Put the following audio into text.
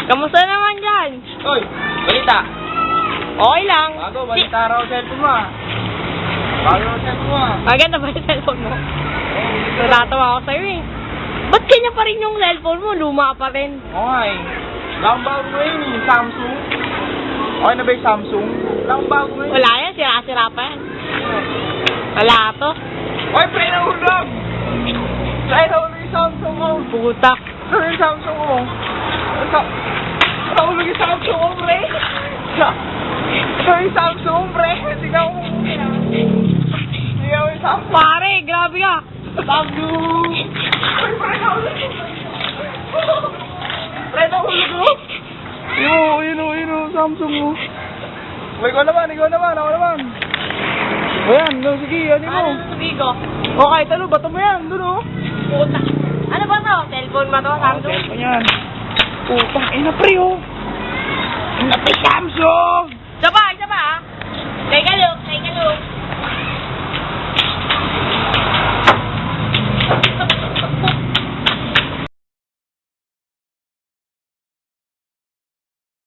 Kamusta naman dyan? Oy, balita. Okay lang. Bago, balita raw cellphone mo ah. Bago raw cellphone mo ah. Maganda ba yung cellphone mo? Natatawa ako sa'yo eh. Ba't kanya pa rin yung cellphone mo? Luma pa rin. Oo nga eh. Lang bago mo yun eh, Samsung. Okay na ba yung Samsung? Lang bago mo yun. Wala yan, sira-sira pa yan. Wala to. Oy, pre, nahulog! Pre, nahulog yung Samsung mo. Puta. Nahulog yung Samsung mo. Nahulog yung Samsung mo, pre. Nahulog yung Samsung, pre. Tingnan mo. Tingnan mo yung Samsung. Pare, grabe ka. Samsung! Pre, pre, nahulog. Pre, nahulog mo. Yun o, Samsung mo. Ikaw naman, ako naman. O yan, no, sige, ano mo? Ano sabi ko? Okay, talo, bato mo yan, dun o. Puta. Ano ba to? Cellphone ba to? Samsung? O yan. Putang ina, pre, oh. Ina, pre, Samsung! Isa pa ah.